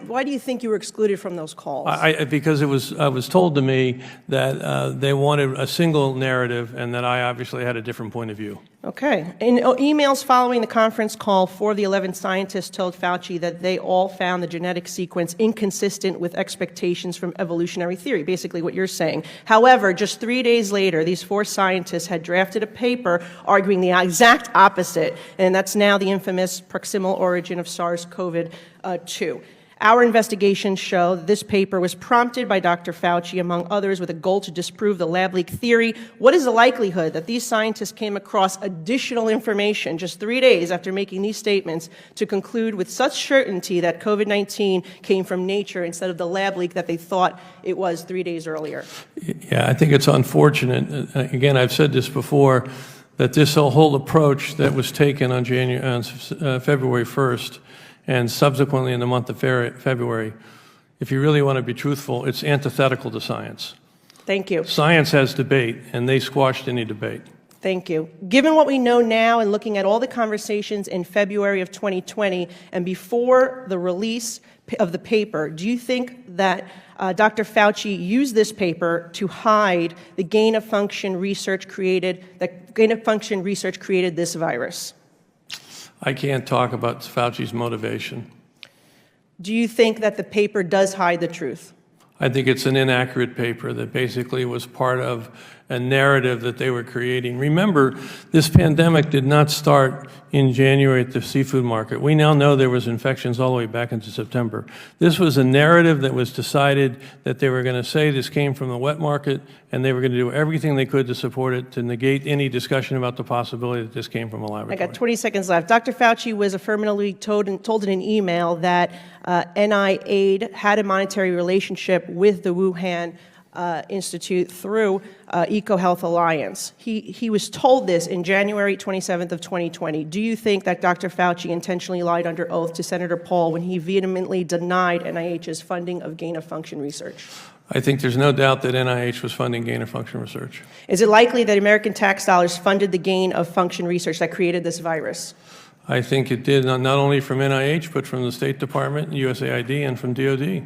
Why do you think you were excluded from those calls? Because it was told to me that they wanted a single narrative and that I obviously had a different point of view. Okay. In emails following the conference call, 4 of the 11 scientists told Fauci that they all found the genetic sequence inconsistent with expectations from evolutionary theory, basically what you're saying. However, just 3 days later, these 4 scientists had drafted a paper arguing the exact opposite, and that's now the infamous proximal origin of SARS-CoV-2. Our investigations show that this paper was prompted by Dr. Fauci, among others, with a goal to disprove the lab leak theory. What is the likelihood that these scientists came across additional information just 3 days after making these statements to conclude with such certainty that COVID-19 came from nature instead of the lab leak that they thought it was 3 days earlier? Yeah, I think it's unfortunate. Again, I've said this before, that this whole approach that was taken on February 1st, and subsequently in the month of February, if you really want to be truthful, it's antithetical to science. Thank you. Science has debate, and they squashed any debate. Thank you. Given what we know now and looking at all the conversations in February of 2020 and before the release of the paper, do you think that Dr. Fauci used this paper to hide the gain-of-function research created this virus? I can't talk about Fauci's motivation. Do you think that the paper does hide the truth? I think it's an inaccurate paper that basically was part of a narrative that they were creating. Remember, this pandemic did not start in January at the seafood market. We now know there was infections all the way back into September. This was a narrative that was decided that they were going to say this came from the wet market, and they were going to do everything they could to support it, to negate any discussion about the possibility that this came from a laboratory. I got 20 seconds left. Dr. Fauci was affirmatively told in an email that NIH had a monetary relationship with the Wuhan Institute through EcoHealth Alliance. He was told this in January 27th of 2020. Do you think that Dr. Fauci intentionally lied under oath to Senator Paul when he vehemently denied NIH's funding of gain-of-function research? I think there's no doubt that NIH was funding gain-of-function research. Is it likely that American tax dollars funded the gain-of-function research that created this virus? I think it did, not only from NIH, but from the State Department, USAID, and from DOD.